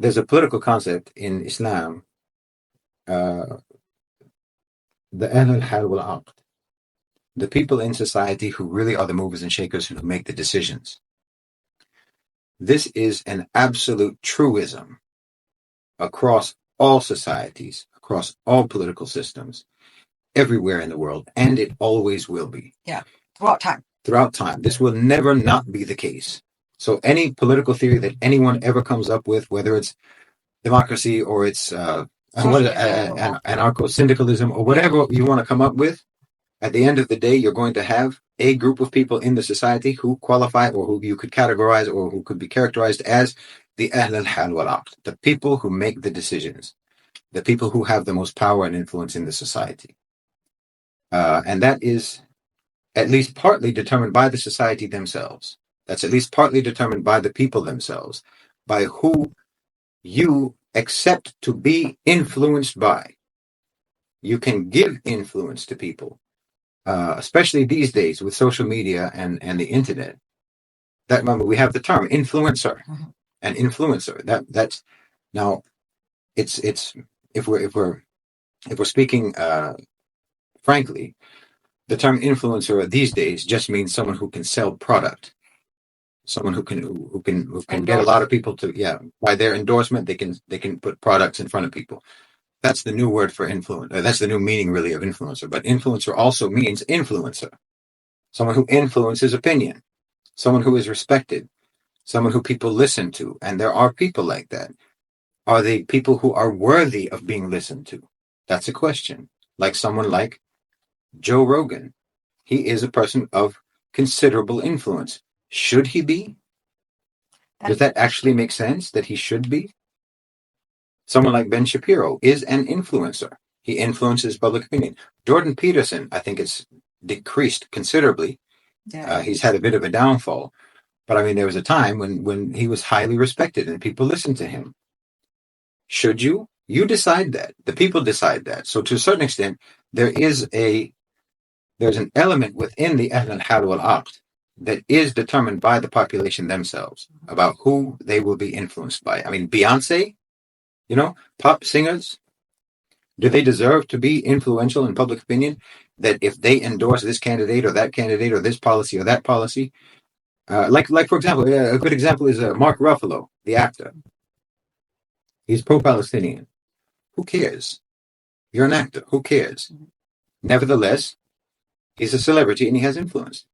there's a political concept in Islam, the Ahl al-Hal wal-Aqd, the people in society who really are the movers and shakers who make the decisions. This is an absolute truism across all societies, across all political systems, everywhere in the world, and it always will be. Yeah, throughout time. Throughout time. This will never not be the case. So any political theory that anyone ever comes up with, whether it's democracy or it's anarcho-syndicalism or whatever you want to come up with, at the end of the day, you're going to have a group of people in the society who qualify or who you could categorize or who could be characterized as the Ahl al-Hal wal-Aqd, the people who make the decisions, the people who have the most power and influence in the society. And that is at least partly determined by the society themselves. That's at least partly determined by the people themselves, by who you accept to be influenced by. You can give influence to people, especially these days with social media and the internet. That, remember, we have the term influencer. An influencer. That's now. It's if we're speaking frankly, the term influencer these days just means someone who can sell product, someone who can get a lot of people to by their endorsement. They can put products in front of people. That's the new word for influencer. That's the new meaning really of influencer. But influencer also means influencer, someone who influences opinion, someone who is respected, someone who people listen to. And there are people like that. Are they people who are worthy of being listened to? That's a question. Like someone like Joe Rogan. He is a person of considerable influence. Should he be? Does that actually make sense that he should be? Someone like Ben Shapiro is an influencer. He influences public opinion. Jordan Peterson, I think, it's decreased considerably. Yeah. He's had a bit of a downfall. But I mean, there was a time when he was highly respected and people listened to him. Should you? You decide that. The people decide that. So to a certain extent, there's an element within the Ahl al-Hal wal-Aqd that is determined by the population themselves about who they will be influenced by. I mean, Beyonce, pop singers, do they deserve to be influential in public opinion? That if they endorse this candidate or that candidate or this policy or that policy, like for example, a good example is Mark Ruffalo, the actor. He's pro-Palestinian. Who cares? You're an actor. Who cares? Nevertheless, he's a celebrity and he has influence.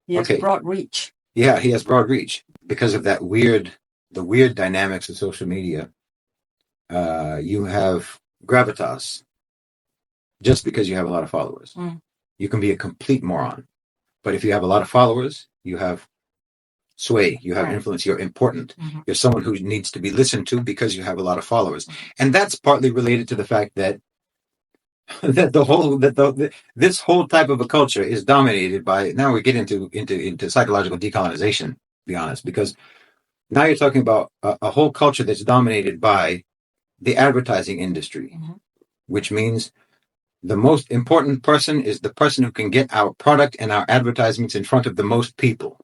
He has broad reach. Yeah, he has broad reach because of the weird dynamics of social media. You have gravitas just because you have a lot of followers. You can be a complete moron. But if you have a lot of followers, you have sway, you have influence, you're important. You're someone who needs to be listened to because you have a lot of followers. And that's partly related to the fact that this whole type of a culture is dominated by, now we get into psychological decolonization, to be honest, because now you're talking about a whole culture that's dominated by the advertising industry, which means the most important person is the person who can get our product and our advertisements in front of the most people.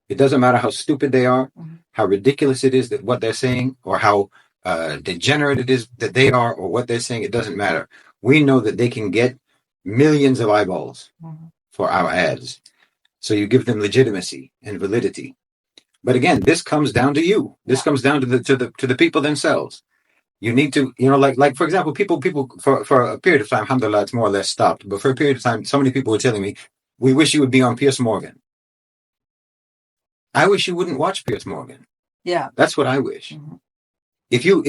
It doesn't matter how stupid they are, how ridiculous it is that what they're saying, or how degenerate it is that they are, or what they're saying. It doesn't matter. We know that they can get millions of eyeballs for our ads. So you give them legitimacy and validity. But again, this comes down to you. This comes down to the people themselves. You need to, like for example, people for a period of time, alhamdulillah, it's more or less stopped. But for a period of time, so many people were telling me, we wish you would be on Piers Morgan. I wish you wouldn't watch Piers Morgan. Yeah. That's what I wish. If you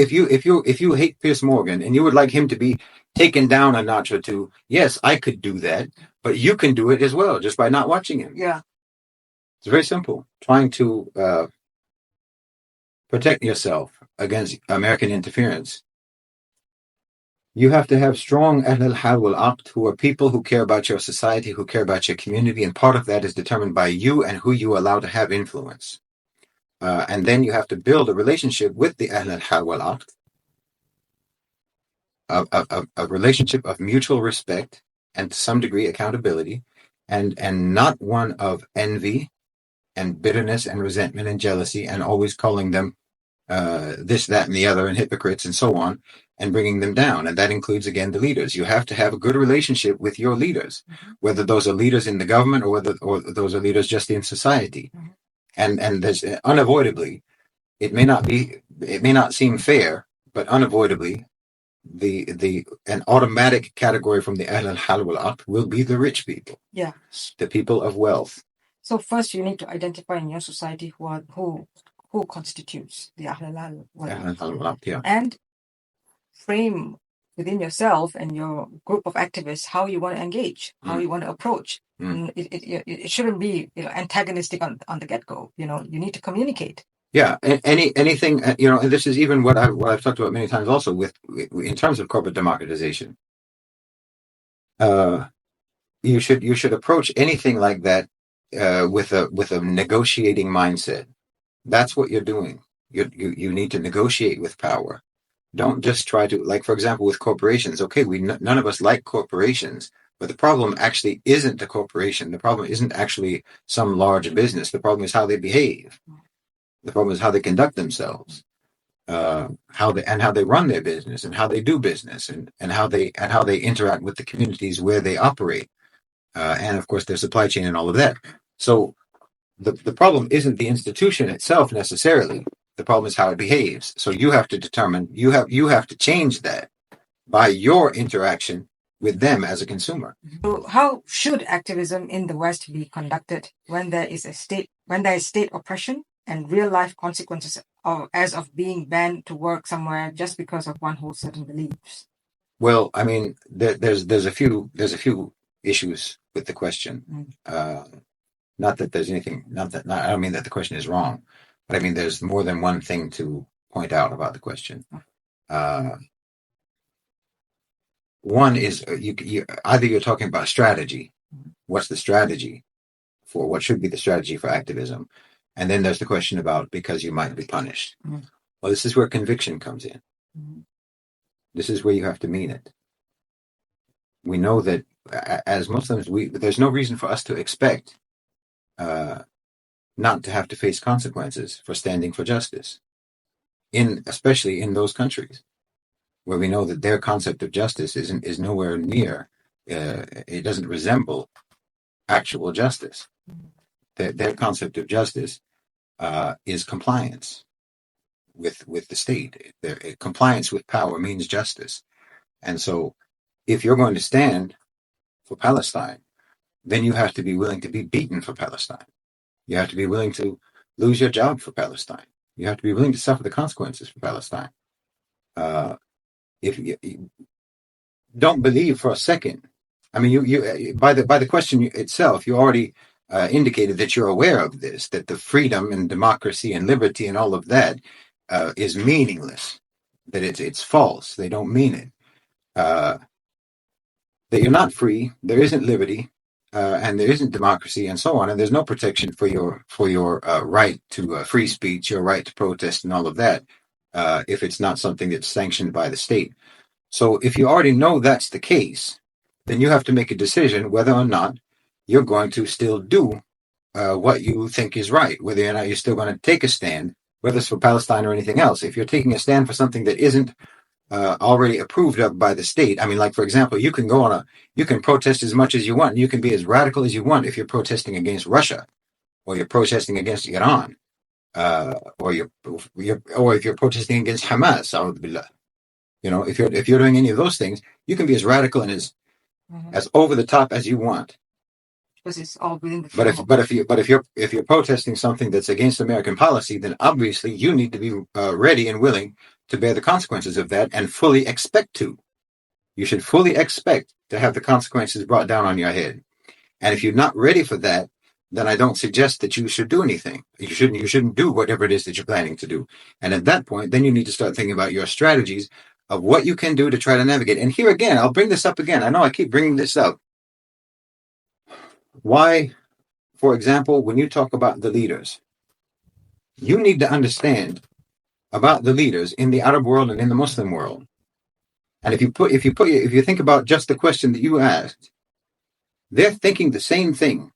hate Piers Morgan and you would like him to be taken down a notch or two, yes, I could do that, but you can do it as well just by not watching him. Yeah. It's very simple. Trying to protect yourself against American interference. You have to have strong Ahl al-Hal wal-Aqd, who are people who care about your society, who care about your community, and part of that is determined by you and who you allow to have influence. And then you have to build a relationship with the Ahl al-Hal wal-Aqd, a relationship of mutual respect and to some degree accountability, and not one of envy and bitterness and resentment and jealousy and always calling them this, that, and the other, and hypocrites and so on, and bringing them down. And that includes, again, the leaders. You have to have a good relationship with your leaders, whether those are leaders in the government or those are leaders just in society. And there's unavoidably, it may not seem fair, but unavoidably, an automatic category from the Ahl al-Hal wal-Aqd will be the rich people. Yeah. The people of wealth. So first you need to identify in your society who constitutes the Ahl al-Hal wal-Aqd. Yeah. And frame within yourself and your group of activists how you want to engage, how you want to approach. It shouldn't be antagonistic on the get-go. You need to communicate. Yeah, anything, and this is even what I've talked about many times also in terms of corporate democratization. You should approach anything like that with a negotiating mindset. That's what you're doing. You need to negotiate with power. Don't just try to, like, for example, with corporations. Okay, none of us like corporations, but the problem actually isn't the corporation. The problem isn't actually some large business. The problem is how they behave. The problem is how they conduct themselves, how they run their business, and how they do business, and how they interact with the communities where they operate, and of course their supply chain and all of that. So the problem isn't the institution itself necessarily. The problem is how it behaves. So you have to determine, you have to change that by your interaction with them as a consumer. So how should activism in the West be conducted when there is state oppression and real life consequences of being banned to work somewhere just because of one holds certain beliefs? Well, I mean, there's a few issues with the question. Not that there's anything. I don't mean that the question is wrong, but I mean there's more than one thing to point out about the question. One is either you're talking about strategy. What's the strategy for what should be the strategy for activism? And then there's the question about because you might be punished. Well, this is where conviction comes in. This is where you have to mean it. We know that as Muslims, there's no reason for us to expect not to have to face consequences for standing for justice, especially in those countries where we know that their concept of justice is nowhere near. It doesn't resemble actual justice. Their concept of justice is compliance with the state. Compliance with power means justice. And so if you're going to stand for Palestine, then you have to be willing to be beaten for Palestine. You have to be willing to lose your job for Palestine. You have to be willing to suffer the consequences for Palestine. If you don't believe for a second, I mean, you by the question itself, you already indicated that you're aware of this, that the freedom and democracy and liberty and all of that is meaningless, that it's false. They don't mean it. That you're not free. There isn't liberty. And there isn't democracy and so on, and there's no protection for your right to free speech, your right to protest and all of that, if it's not something that's sanctioned by the state. So if you already know that's the case, then you have to make a decision whether or not you're going to still do what you think is right, whether or not you're still going to take a stand, whether it's for Palestine or anything else. If you're taking a stand for something that isn't already approved of by the state. I mean, like, for example, you can protest as much as you want. You can be as radical as you want if you're protesting against Russia, or you're protesting against Iran, or if you're protesting against Hamas. If you're doing any of those things, you can be as radical and as over the top as you want. Because it's all within the But if you're protesting something that's against American policy, then obviously you need to be ready and willing to bear the consequences of that, and fully expect to. You should fully expect to have the consequences brought down on your head. And if you're not ready for that, then I don't suggest that you should do anything. You shouldn't do whatever it is that you're planning to do. And at that point, then you need to start thinking about your strategies of what you can do to try to navigate. And here again, I'll bring this up again. I know I keep bringing this up. Why, for example, when you talk about the leaders, you need to understand about the leaders in the Arab world and in the Muslim world. And if you think about just the question that you asked, they're thinking the same thing.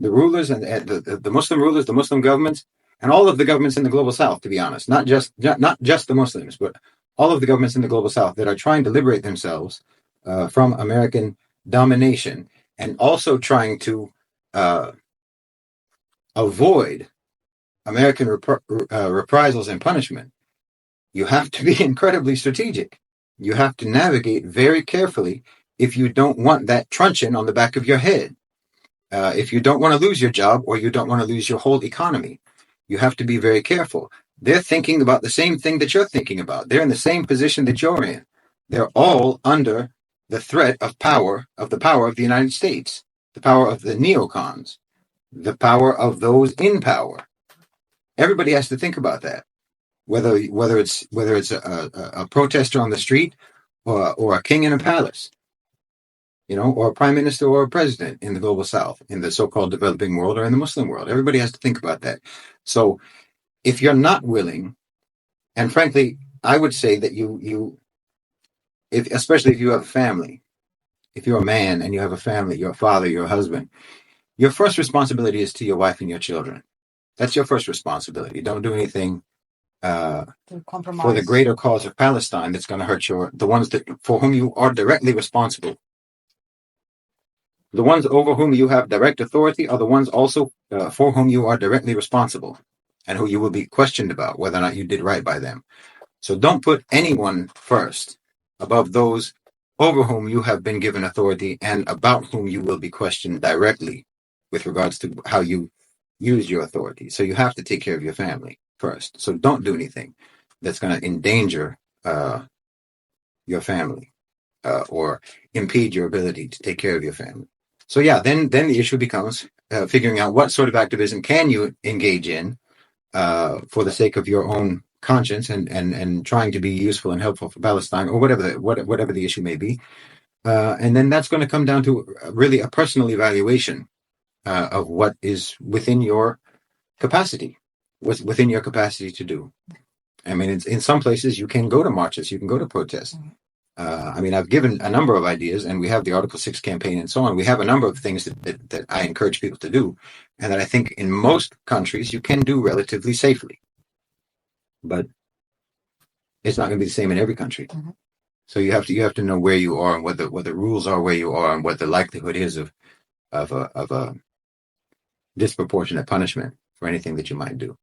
The rulers and the Muslim rulers, the Muslim governments, and all of the governments in the global south, to be honest, not just the Muslims, but all of the governments in the global south that are trying to liberate themselves from American domination, and also trying to avoid American reprisals and punishment. You have to be incredibly strategic. You have to navigate very carefully if you don't want that truncheon on the back of your head. If you don't want to lose your job, or you don't want to lose your whole economy, you have to be very careful. They're thinking about the same thing that you're thinking about. They're in the same position that you're in. They're all under the threat of the power of the United States, the power of the neocons, the power of those in power. Everybody has to think about that. Whether it's a protester on the street, or a king in a palace, or a prime minister or a president in the global south, in the so-called developing world, or in the Muslim world. Everybody has to think about that. So if you're not willing, and frankly, I would say that especially if you have a family, if you're a man and you have a family, you're a father, you're a husband, your first responsibility is to your wife and your children. That's your first responsibility. Don't do anything for the greater cause of Palestine that's going to hurt the ones for whom you are directly responsible. The ones over whom you have direct authority are the ones also for whom you are directly responsible, and who you will be questioned about whether or not you did right by them. So don't put anyone first above those over whom you have been given authority, and about whom you will be questioned directly with regards to how you use your authority. So you have to take care of your family first. So don't do anything that's going to endanger your family or impede your ability to take care of your family. So yeah, then the issue becomes figuring out what sort of activism can you engage in for the sake of your own conscience, and trying to be useful and helpful for Palestine, or whatever the issue may be. And then that's going to come down to really a personal evaluation of what is within your capacity, what's within your capacity to do. I mean, in some places you can go to marches, you can go to protests. I mean, I've given a number of ideas, and we have the Article 6 campaign and so on. We have a number of things that I encourage people to do, and that I think in most countries you can do relatively safely. But it's not going to be the same in every country. Mm-hmm. So you have to know where you are, and what the rules are where you are, and what the likelihood is of a disproportionate punishment for anything that you might do.